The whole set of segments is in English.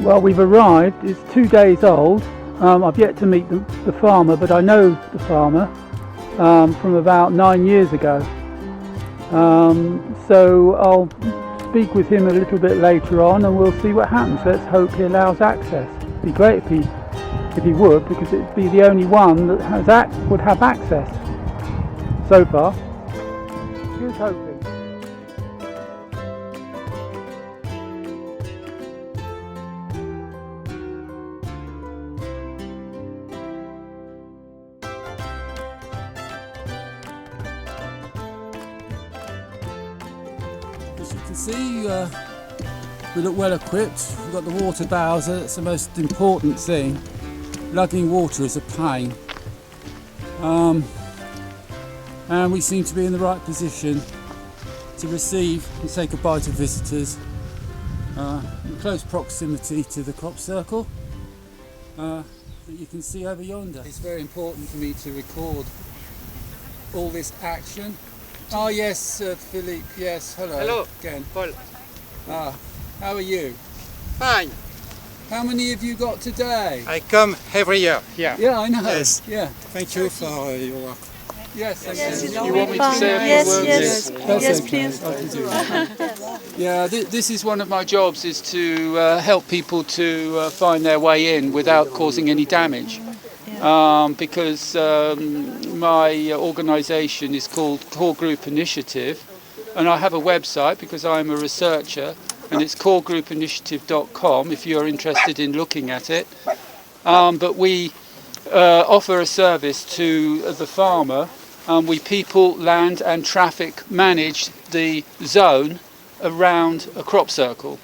Well, we've arrived. It's 2 days old. I've yet to meet the farmer, but I know the farmer from about 9 years ago. So I'll speak with him a little bit later on, and we'll see what happens. Let's hope he allows access. It'd be great if he would, because it'd be the only one that would have access. So far, here's hoping. As you can see, we look well equipped. We've got the water bowser, that's the most important thing. Lugging water is a pain. And we seem to be in the right position to receive and say goodbye to visitors in close proximity to the crop circle that you can see over yonder. It's very important for me to record all this action. Oh yes, Philippe, yes, hello. Hello, again. Paul. How are you? Fine. How many have you got today? I come every year. Yeah. Yeah, I know. Yes. Yeah. Thank you for your work. Yes. You want me to say a few words? Yes, please. I can do that. Yeah, this is one of my jobs, is to help people to find their way in without causing any damage. Because my organisation is called Core Group Initiative, and I have a website because I'm a researcher, and it's coregroupinitiative.com if you're interested in looking at it. But we offer a service to the farmer. We people, land and traffic manage the zone around a crop circle.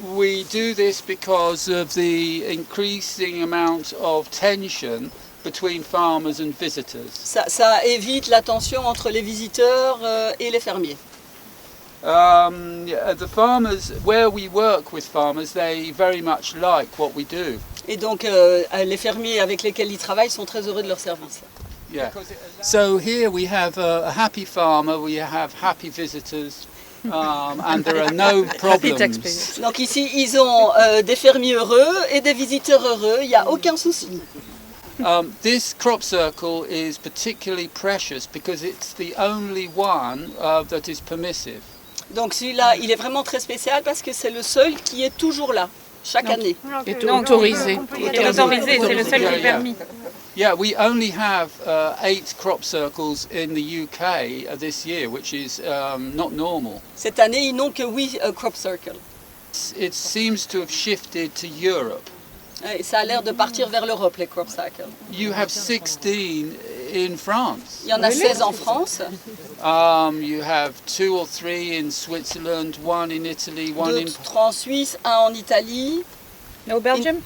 We do this because of the increasing amount of tension between farmers and visitors. Ça évite la tension entre les visiteurs et les fermiers. The farmers, where we work with farmers, they very much like what we do. Et donc les fermiers avec lesquels ils travaillent sont très heureux de leur service. Yeah. So here we have a happy farmer, we have happy visitors, and there are no problems. Donc ici, ils ont des fermiers heureux et des visiteurs heureux, il n'y a aucun souci. This crop circle is particularly precious because it's the only one that is permissive. Donc celui-là, il est vraiment très spécial parce que c'est le seul qui est toujours là, chaque année. Autorisé. Il est autorisé, c'est le seul qui est permis. Yeah, we only have 8 crop circles in the UK this year, which is not normal. Cette année, ils n'ont que 8 crop circles. It seems to have shifted to Europe. Et ça a l'air de partir vers l'Europe, les crop circles. You have 16 in France. Il y en a 16 en France. You have 2 or 3 in Switzerland, 1 in Italy, 1 in... 3 en Suisse, 1 en Italie. No Belgium?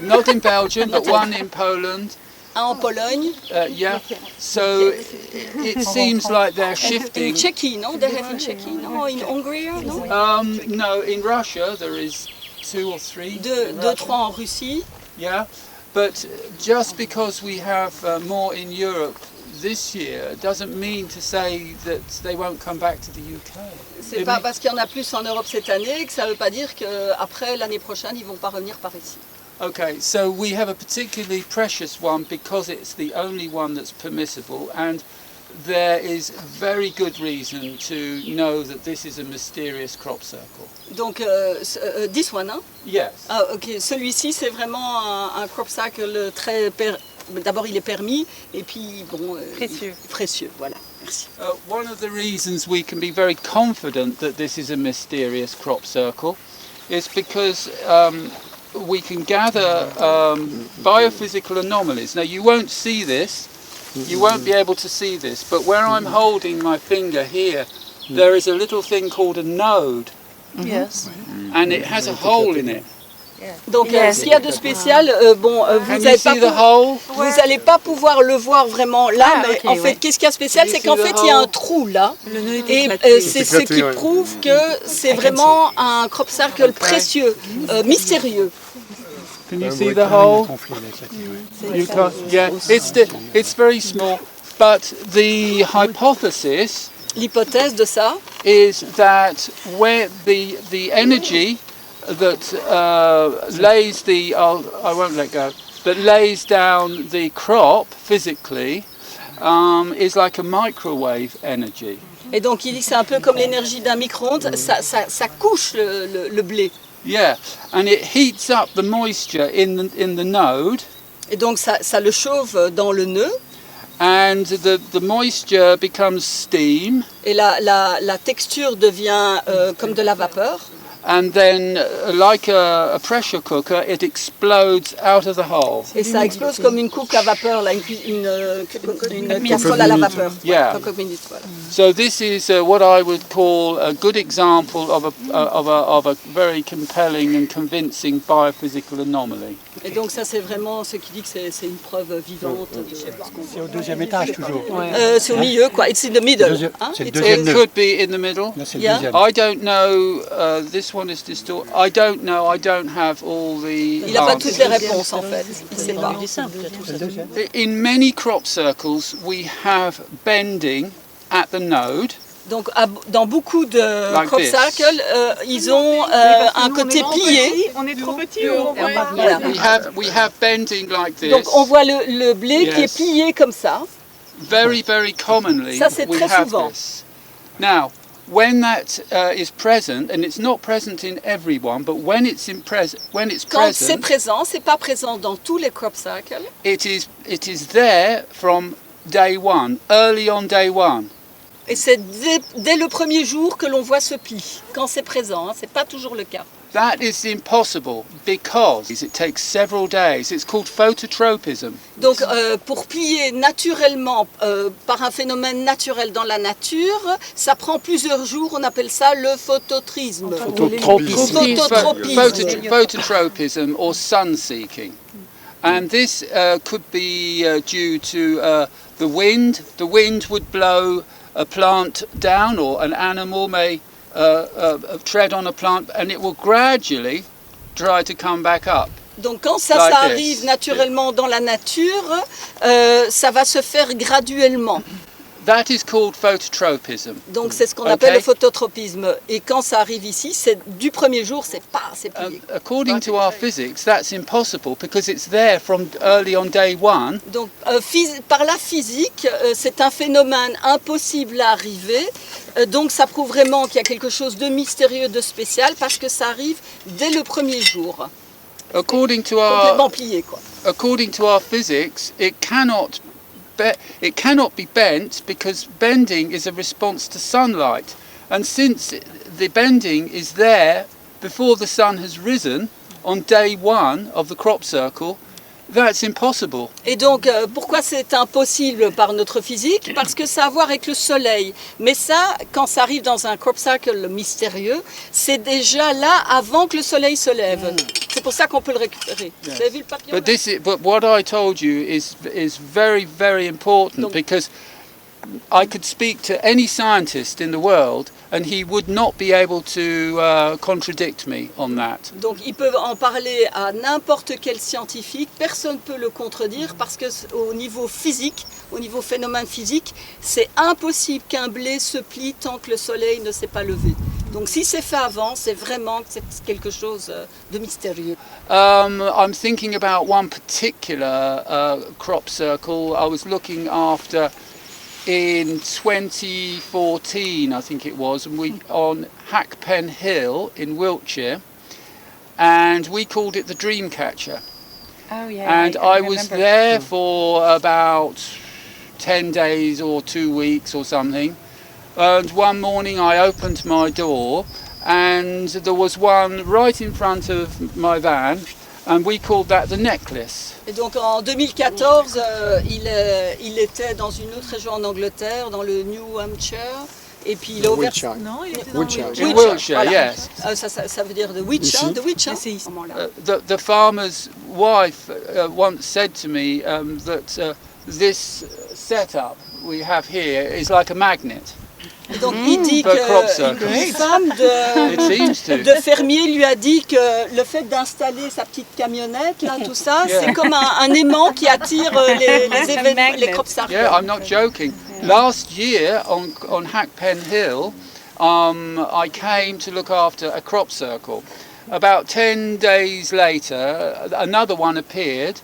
Not in Belgium, but 1 in Poland. 1 en Pologne. Yeah, so it seems like they're shifting. In Czechia, no? They have in Czechia, no? In Hungary, no? No, in Russia there is 2 or 3. 2-3 en Russie. Yeah, but just because we have more in Europe this year doesn't mean to say that they won't come back to the UK. C'est pas parce qu'il y en a plus en Europe cette année que ça ne veut pas dire qu'après l'année prochaine ils vont pas revenir par ici. Okay, so we have a particularly precious one because it's the only one that's permissible, and there is very good reason to know that this is a mysterious crop circle. Donc, this one, hein? Yes. Ah, ok. Celui-ci, c'est vraiment un crop circle très... D'abord, il est permis, et puis, bon... Précieux. Précieux, voilà. Merci. One of the reasons we can be very confident that this is a mysterious crop circle is because we can gather biophysical anomalies. Now, you won't see this. You won't be able to see this, but where I'm holding my finger here, there is a little thing called a node. Yes. And it has a hole in it. Donc, ce qu'il y a de spécial, bon, vous n'allez pas pouvoir le voir vraiment là, mais en fait, qu'est-ce qu'il y a de spécial, c'est qu'en fait, il y a un trou là, et c'est ce qui prouve que c'est vraiment un crop circle précieux, mystérieux. Can you see the hole? You can't. Yeah, it's very small, but the hypothesis, l'hypothèse de ça, is that where the energy lays the I won't let go, that lays down the crop physically is like a microwave energy. Et donc il dit que c'est un peu comme l'énergie d'un micro-ondes, ça couche le blé. Yeah, and it heats up the moisture in the node. Et donc ça le chauffe dans le nœud. And the moisture becomes steam. Et la texture devient comme de la vapeur. And then, like a pressure cooker, it explodes out of the hole. Et ça explose comme une coupe à vapeur, là, une casserole à la vapeur. Yeah. Cocotte-minute, voilà. So this is what I would call a good example of a very compelling and convincing biophysical anomaly. Et donc ça c'est vraiment ce qui dit que c'est une preuve vivante. C'est au deuxième étage toujours. C'est au milieu quoi, it's in the middle. Hein? C'est le deuxième It nœud. could be in the middle. Là, c'est le Yeah. deuxième. I don't know. This one is distorted. I don't know. I don't have all the. Il n'a pas answers. toutes les réponses en fait, il sait pas. C'est le deuxième. In many crop circles, we have bending at the node. Donc dans beaucoup de Like crop this. circles, ils ont un côté plié. On est trop petit. On Voilà. We have bending like this. Donc on voit le blé qui est Yes. plié comme ça. Very, very commonly, Ça, c'est we très have souvent. this. Now, when that is present, and it's not present in everyone, but when it's Quand c'est present, présent, c'est pas présent dans tous les crop circles. it is there from day one, early on day one. Et c'est dès le premier jour que l'on voit ce pli, quand c'est présent, hein, c'est pas toujours le cas. That is impossible because it takes several days. It's called phototropism. Donc pour plier naturellement, par un phénomène naturel dans la nature, ça prend plusieurs jours, on appelle ça le phototrisme. Phototropism or sun seeking. And this could be due to the wind. The wind would blow a plant down, or an animal may tread on a plant, and it will gradually try to come back up. Donc quand ça Like arrive this. naturellement dans la nature, ça va se faire graduellement. That is called phototropism. Donc c'est ce qu'on appelle Okay. le phototropisme. Et quand ça arrive ici, c'est du premier jour, c'est plié. According to our physics, that's impossible because it's there from early on day one. Donc par la physique, c'est un phénomène impossible à arriver. Donc ça prouve vraiment qu'il y a quelque chose de mystérieux, de spécial, parce que ça arrive dès le premier jour. According to Complètement plié, quoi. our physics, it cannot be bent because bending is a response to sunlight, and since the bending is there before the sun has risen on day one of the crop circle, that's impossible. Et donc, pourquoi c'est impossible par notre physique? Parce que ça a à voir avec le soleil. Mais ça, quand ça arrive dans un crop circle mystérieux, c'est déjà là avant que le soleil se lève. C'est pour ça qu'on peut le récupérer. Vous avez vu le papillon? But what I told you is very, very important Donc- because I could speak to any scientist in the world and he would not be able to contradict me on that. Donc ils peuvent en parler à n'importe quel scientifique, personne ne peut le contredire parce que au niveau physique, au niveau phénomène physique, c'est impossible qu'un blé se plie tant que le soleil ne s'est pas levé. Donc si c'est fait avant, c'est vraiment que c'est quelque chose de mystérieux. I'm thinking about one particular crop circle I was looking after in 2014, I think it was, and we on Hackpen Hill in Wiltshire, and we called it the Dreamcatcher. Oh yeah. And I was there for about 10 days or 2 weeks or something. And one morning I opened my door and there was one right in front of my van, and we called that the necklace. Et donc en 2014, il était dans une autre région en Angleterre, dans le New Hampshire. Et puis il a ouvert. Wiltshire. Non, il était Wiltshire. In Wiltshire, voilà. yes. Ça veut dire de witch, hein, de witch, hein, à ce moment-là. The farmer's wife once said to me that this setup we have here is like a magnet. Et donc il dit For crop circle. qu'une femme It seems to. de fermier lui a dit que le fait d'installer sa petite camionnette, là, tout ça, Yeah. c'est comme un aimant qui attire les événements, les crop circles. Yeah, I'm not joking. Last year on Hackpen Hill, I came to look after a crop circle, about 10 days later, another one appeared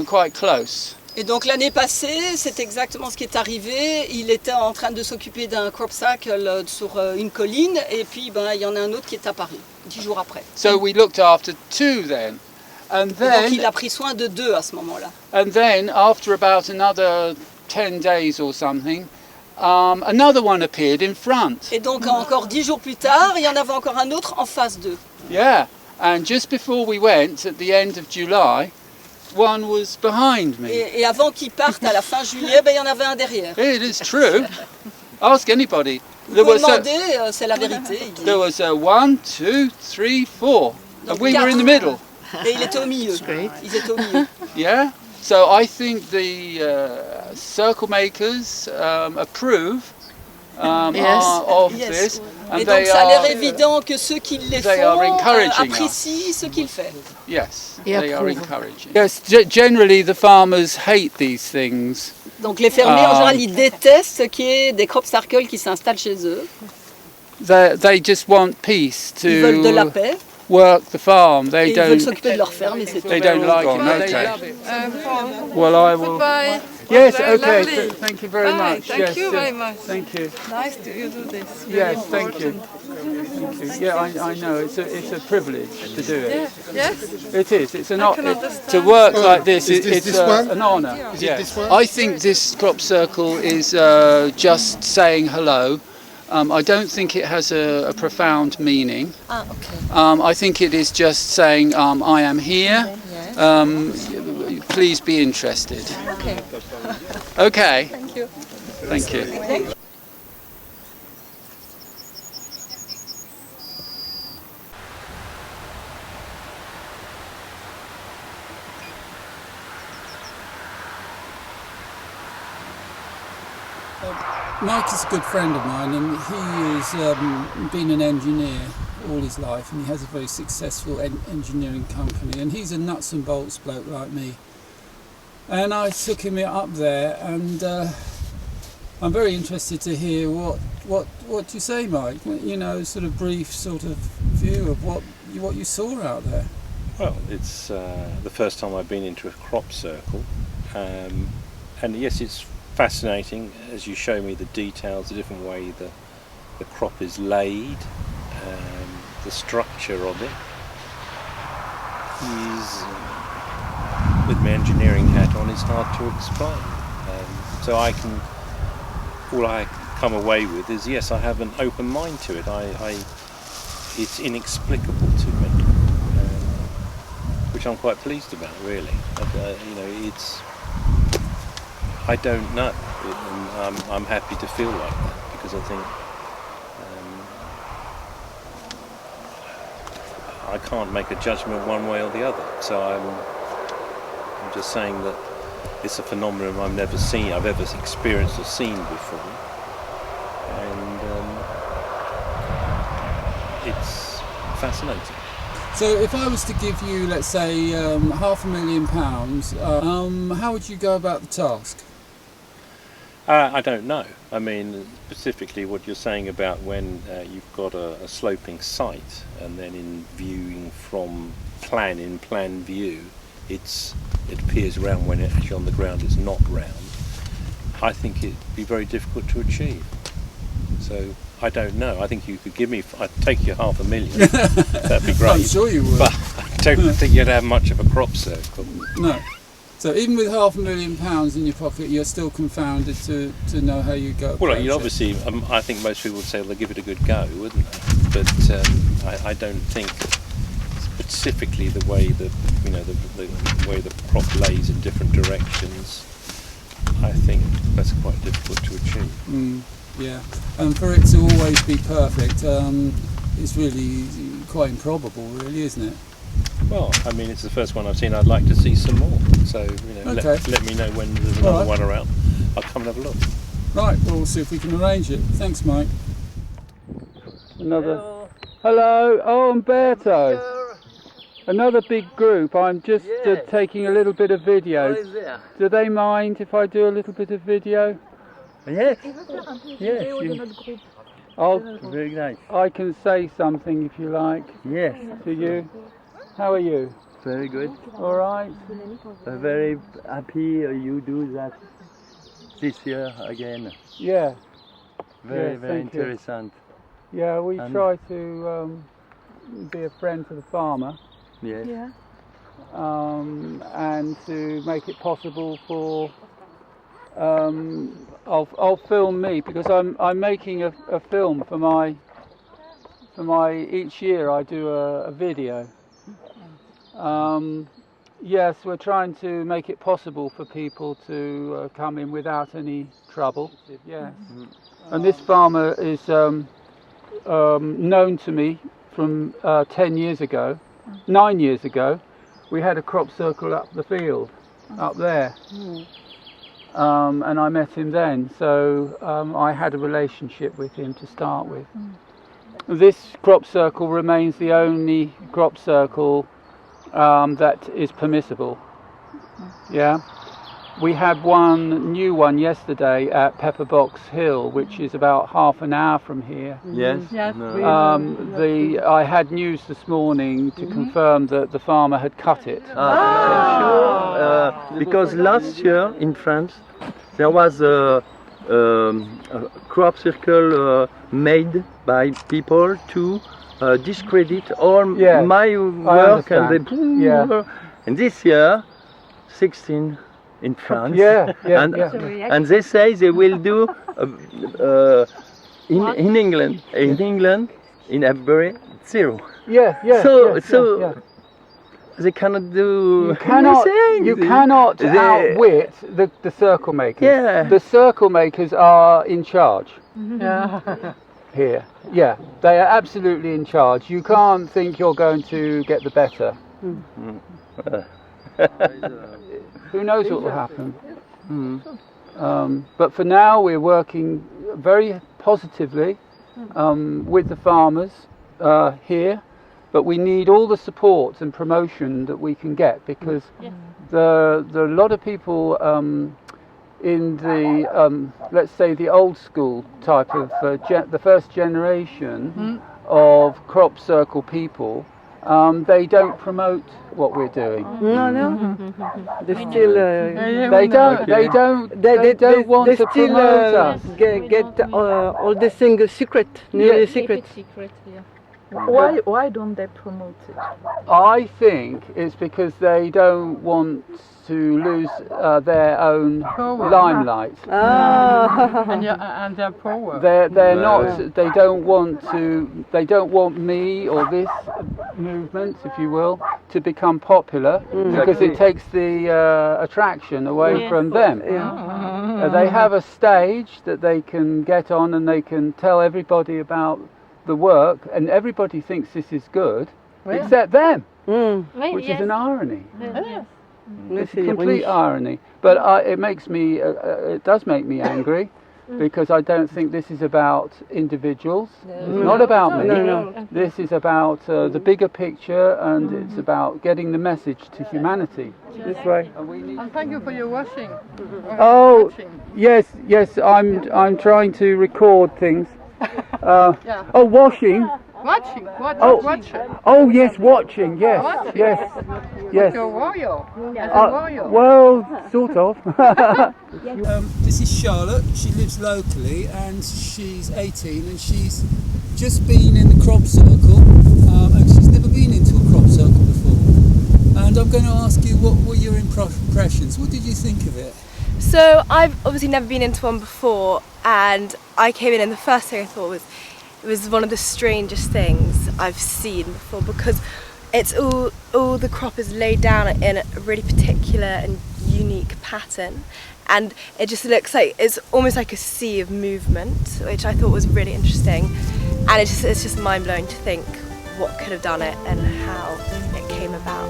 quite close. Et donc l'année passée, c'est exactement ce qui est arrivé. Il était en train de s'occuper d'un crop circle sur une colline et puis il y en a un autre qui est apparu 10 jours après. So we looked after two then. And Et donc then, il a pris soin de 2 à ce moment-là. and then after about another 10 days or something, another one appeared in front. Et donc encore 10 jours plus tard, il y en avait encore un autre en face d'eux. Yeah, and just before we went, at the end of July, one was behind me. Et avant qu'ils partent à la fin juillet, il y en avait un derrière. It is true. Ask anybody. Vous There was demandez, c'est la vérité. there was 1, 2, 3, 4, and Donc, we were in the 4. middle. Et il était au milieu. Ils étaient au milieu. Yeah. So I think the circle makers approve of Yes. this, and Et they donc ça a l'air are évident que ceux qui les they are font encouraging us. apprécient ce qu'ils font. yes, Et they are approve. encouraging. Yes, generally the farmers hate these things. Donc les fermiers en général ils détestent qu'il y ait des crop circles qui s'installent chez eux. They just want peace Ils veulent de la to paix work the farm. et They ils veulent don't. s'occuper de leur ferme et c'est tout. They don't like it. Okay. Well, I will. Bye. Yes. Lovely. Okay. Thank you very Bye. much. Thank yes, you very much. Thank you. Nice to you do this. Yes, thank you. Thank you. Yeah, I know. It's a privilege to do it. Yes. It is. It's an I can to understand. work like this. Is this It's this one? an honour. Is it this one? I think this crop circle is just saying hello. I don't think it has a profound meaning. Ah, okay. I think it is just saying I am here. Please be interested. Okay. Okay. Thank you. Thank you. Mike is a good friend of mine, and he has been an engineer all his life, and he has a very successful engineering company, and he's a nuts and bolts bloke like me. And I took him up there, and I'm very interested to hear what you say, Mike. You know, sort of brief sort of view of what you saw out there. Well, it's the first time I've been into a crop circle, and yes, it's fascinating as you show me the details, the different way the crop is laid, the structure of it. With my engineering hat on, it's hard to explain. So all I come away with is, yes, I have an open mind to it. It's inexplicable to me, which I'm quite pleased about, really. I don't know, and I'm happy to feel like that, because I think I can't make a judgment one way or the other. So I'm just saying that it's a phenomenon I've ever experienced or seen before, and it's fascinating. So if I was to give you, let's say, £500,000, how would you go about the task? I don't know. I mean, specifically what you're saying about when you've got a sloping site, and then in viewing from plan view, it appears round when it actually on the ground is not round. I think it'd be very difficult to achieve. So I don't know. I think you could give me. I'd take you $500,000. That'd be great. I'm sure you would. But I don't think you'd have much of a crop circle. No. So even with £500,000 in your pocket, you're still confounded to know how you go. Well, approach it. obviously, I think most people would say, well, they'll give it a good go, wouldn't they? But I don't think specifically the way the way the crop lays in different directions. I think that's quite difficult to achieve. Yeah, and for it to always be perfect, it's really quite improbable, really, isn't it? Well, I mean, it's the first one I've seen. I'd like to see some more. So, Okay. let me know when there's another Alright. one around. I'll come and have a look. Right, well, we'll see if we can arrange it. Thanks, Mike. Another. Hello. Oh, Umberto. Another big group. I'm just taking a little bit of video. Do they mind if I do a little bit of video? Yes. Yes. Very nice. I can say something if you like Yes, to you. How are you? very good. All right. Very happy you do that this year again. Yeah. Very, Yes, very thank you. interesting. Yeah. We And- try to be a friend to the farmer Yes. and to make it possible for. I'll film me because I'm making a film for my each year I do a video. Yes, we're trying to make it possible for people to come in without any trouble. Yes, and this farmer is known to me from 10 years ago, 9 years ago. We had a crop circle up the field, up there. And I met him then, so I had a relationship with him to start with. This crop circle remains the only crop circle that is permissible. Yeah, we had one new one yesterday at Pepperbox Hill, which is about half an hour from here. Yes. No. I had news this morning to confirm that the farmer had cut it. Sure. Because last year in France there was a crop circle made by people to discredit all Yes, my work understand. Yeah. and this year 16 in France. Yeah, yeah, and, yeah. and they say they will do in England in Avebury 0. Yeah, yeah. So- yeah, so- yeah. They cannot do You cannot They- outwit the circle makers. Yeah. The circle makers are in charge here. Yeah, they are absolutely in charge. You can't think you're going to get the better. Who knows what will happen? But for now, we're working very positively with the farmers here. But we need all the support and promotion that we can get because there are a lot of people in the let's say the old school type of the first generation of crop circle people. They don't promote what we're doing. No. They still. They don't want they to still promote us. get all the things secret, nearly secret. Why don't they promote it? I think it's because they don't want to lose their own limelight. And their power. They're not. They don't want to. They don't want me or this movement, if you will, to become popular because it takes the attraction away from them. They have a stage that they can get on and they can tell everybody about the work, and everybody thinks this is good, except them, which is an irony. It's a complete irony. But it makes me. It does make me angry. Because I don't think this is about individuals. It's not about me. No. This is about the bigger picture, and it's about getting the message to humanity. That's right. And thank you for your watching. Oh, yes. I'm trying to record things. Oh, washing. Watching. Oh, yes, watching. Yes. You're royal. As a royal. Well, sort of. This is Charlotte. She lives locally and she's 18 and she's just been in the crop circle and she's never been into a crop circle before. And I'm going to ask you, what were your impressions? What did you think of it? So I've obviously never been into one before, and I came in and the first thing I thought was it was one of the strangest things I've seen before because it's all the crop is laid down in a really particular and unique pattern, and it just looks like it's almost like a sea of movement, which I thought was really interesting, and it's just mind-blowing to think what could have done it and how it came about.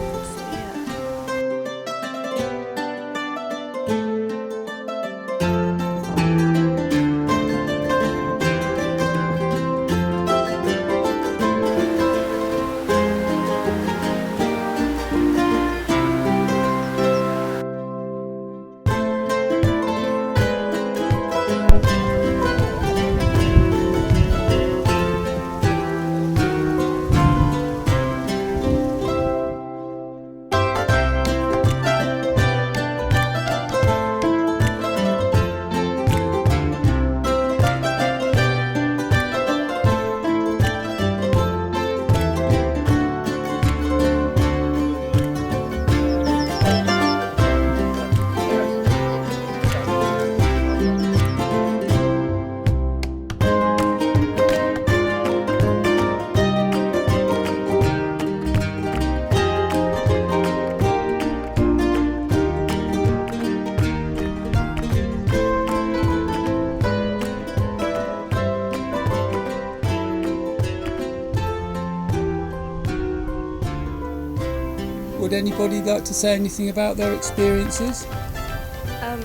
Would anybody like to say anything about their experiences?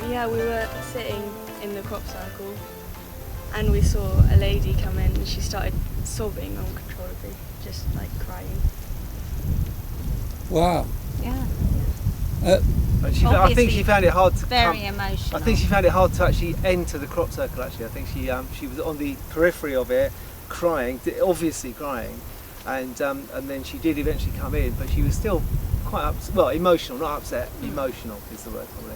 Yeah, we were sitting in the crop circle and we saw a lady come in and she started sobbing uncontrollably, just like crying. Wow. Yeah. I think she found it hard to very emotional. I think she found it hard to actually enter the crop circle. Actually, I think she was on the periphery of it, crying, obviously crying, and then she did eventually come in, but she was still quite emotional, not upset. Emotional is the word probably.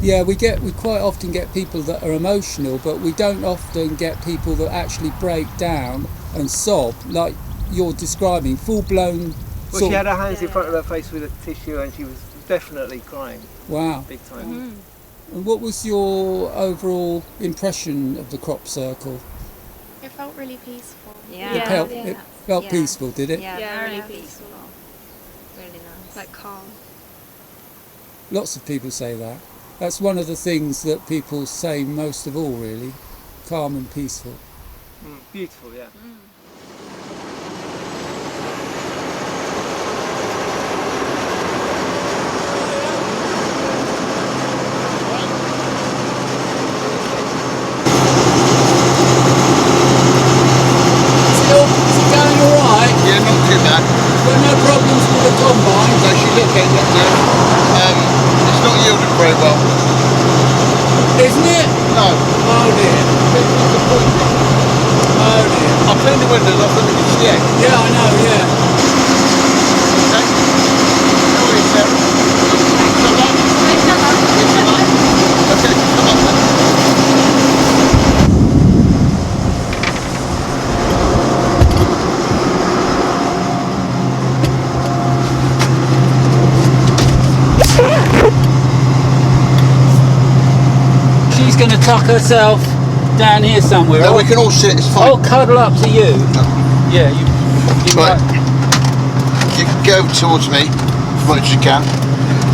Yeah, we quite often get people that are emotional, but we don't often get people that actually break down and sob like you're describing, full blown. Well, she had her hands in front of her face with a tissue, and she was definitely crying. Wow. Big time. And what was your overall impression of the crop circle? It felt really peaceful. It felt peaceful, did it? Yeah, really peaceful. Really nice. Like calm. Lots of people say that. That's one of the things that people say most of all, really. Calm and peaceful. Beautiful, yeah. It's not yielded very well. Isn't it? No. Oh dear. It's disappointing. Oh dear. I'll clean the windows off so we can see it. Yeah, I know, yeah. Okay. How are you, Sarah? Okay, come on then. She's going to tuck herself down here somewhere. No, we can all sit, it's fine. I'll cuddle up to you. No. Yeah, you right. You can go towards me as much as you can.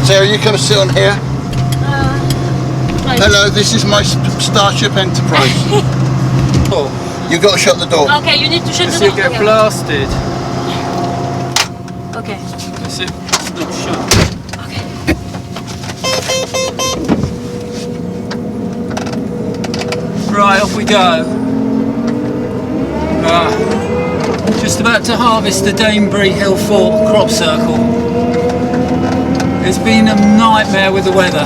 Sarah, you come sit on here. Hello, this is my Starship Enterprise. Oh. You've got to shut the door. Okay, you need to shut the Does door. it get blasted? Okay. Does it not shut? Right, off we go. Just about to harvest the Danebury Hill Fort crop circle. It's been a nightmare with the weather,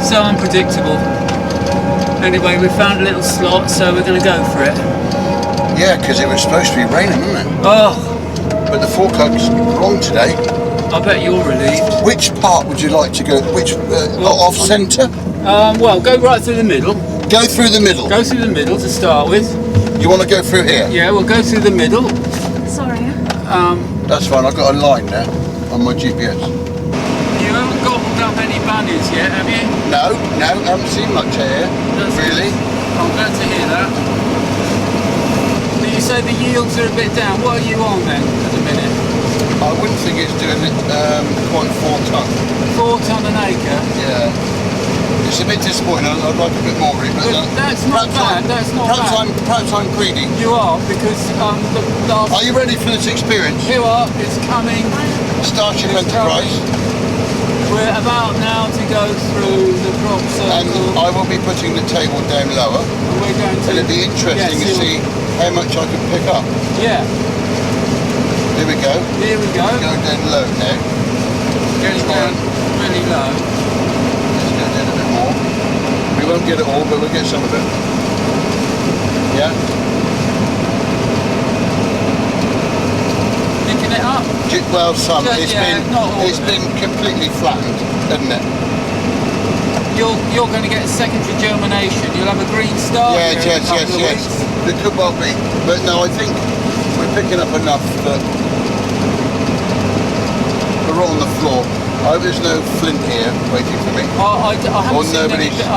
so unpredictable. Anyway, we found a little slot, so we're going to go for it. Yeah, because it was supposed to be raining, wasn't it? Oh! But the forecast's wrong today. I bet you're relieved. Which part would you like to go? Which, off centre? Well, go right through the middle. Go through the middle. Go through the middle to start with. You want to go through here? Yeah, we'll go through the middle. Sorry. That's fine, I've got a line now on my GPS. You haven't gobbled up any bunnies yet, have you? No, I haven't seen much here. Really? I'm glad to hear that. But you say the yields are a bit down. What are you on then at the minute? I wouldn't think it's doing it quite 4 tonne. 4 tonne an acre? Yeah. It's a bit disappointing. I'd like a bit more really, but that's not bad. Perhaps I'm greedy. You are, because the last. Are you ready for this experience? You are. It's coming. Starship Enterprise. We're about now to go through the crop circle. And I will be putting the table down lower. And we're going to. And it'll be interesting to see how much I can pick up. Yeah. Here we go. Here we go. Going down low now. Going down really low. Let's go down a bit more. We won't get it all, but we'll get some of it. Yeah? Picking it up? Well, some. Just, It's been completely flattened, hasn't it? You're going to get secondary germination. You'll have a green star. Yes. It could well be. But no, I think we're picking up enough that we're on the floor. I hope there's no flint here waiting for me. I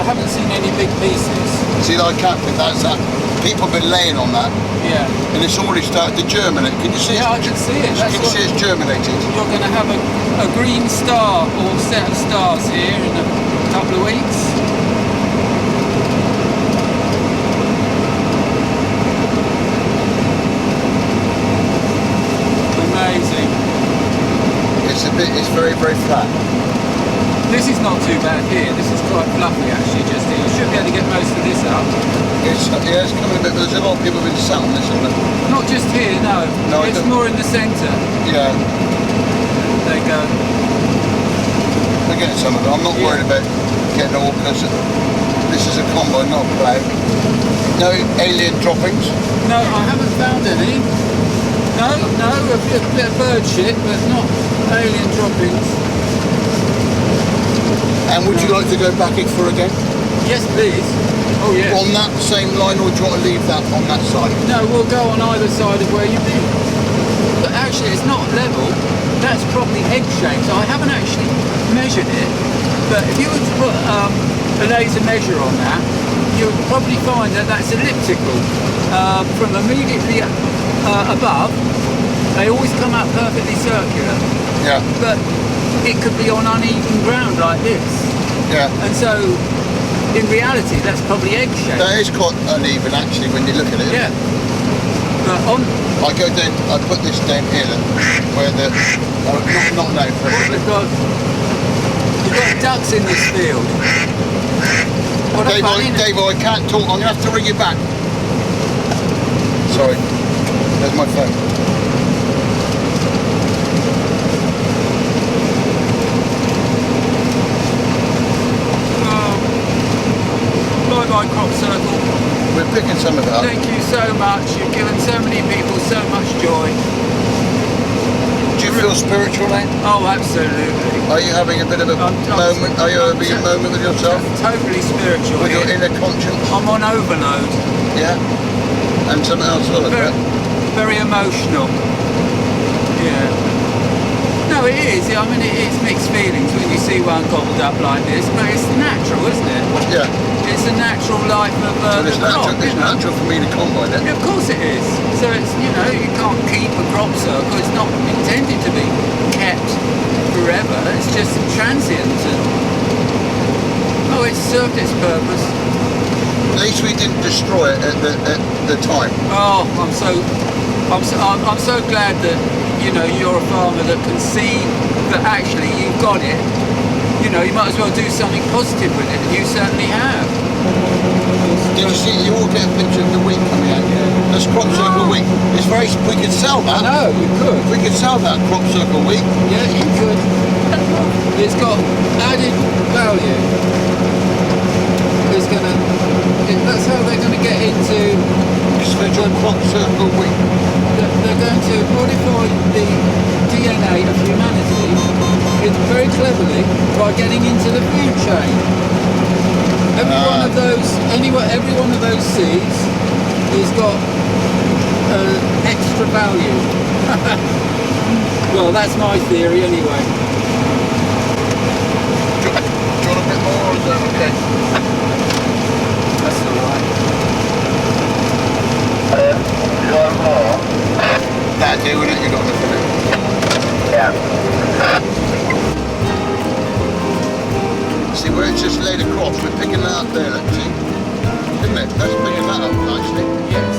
haven't seen any big pieces. See, I can't think that's that. People have been laying on that. Yeah. And it's already started to germinate. Can you see it? Yeah, I can see it. Can you see it's germinated? You're going to have a green star or set of stars here in a couple of weeks. Amazing. It's very very flat. This is not too bad here. This is quite fluffy actually. Just here. You should be able to get most of this up. Yeah, it's coming a bit. There's a lot of people who've been sat on this, isn't there? Not just here, no. No, it's more in the centre. Yeah. There you go. We're getting some of it. I'm not worried about getting all because this is a combine, not a plough. No alien droppings? No, I haven't found any. No, a bit of bird shit, but not alien droppings. And would you like to go back it for again? Yes, please. Oh, yes. On that same line, or do you want to leave that on that side? No, we'll go on either side of where you've been. But actually, it's not level. That's probably egg-shaped. So I haven't actually measured it. But if you were to put a laser measure on that, you'll probably find that that's elliptical. From immediately above, they always come out perfectly circular. Yeah. But it could be on uneven ground like this. Yeah. And so, in reality, that's probably egg-shaped. That is quite uneven actually when you look at it. Yeah. But on... I go down, I put this down here then, where the... not now, probably. You've got ducks in this field. Dave, I can't talk, I'm going to have to ring you back. Sorry, there's my phone. Bye-bye Crop Circle. We're picking some of it up. Thank you so much. You've given so many people so much joy. Do you feel spiritual now? Oh, absolutely. Are you having a bit of a moment? Are you having a moment with yourself? Totally spiritual. With your inner conscience? I'm on overload. Yeah? And something else as well, very emotional. Yeah. No, it is. I mean, it's mixed feelings when you see one gobbled up like this, but it's natural, isn't it? Yeah. It's a natural life of the crop. It's natural for me to combine it. Yeah, of course it is. So it's, you know, you can't keep a crop circle. It's not intended to be kept forever. It's just transient. And, oh, it's served its purpose. At least we didn't destroy it at the time. Oh, I'm so glad that, you know, you're a farmer that can see that actually you've got it. You know, you might as well do something positive with it, and you certainly have. Did you see, you all get a picture of the wheat coming out here? That's crop circle wheat. It's very, we could sell that. I know, you could. We could sell that crop circle wheat. Yeah, you could. It's got added value. It's gonna, that's how they're going to get into... Special crop circle wheat. They're going to modify the DNA of humanity very cleverly by getting into the food chain. Every one of those seeds has got extra value. Well, that's my theory anyway. Do you want a bit more or is that okay? That's alright. You want more? That'll do, wouldn't it? You got nothing in. Yeah. See where it's just laid across, we're picking that up there, let's see. Isn't it? That's picking that up nicely. Yes.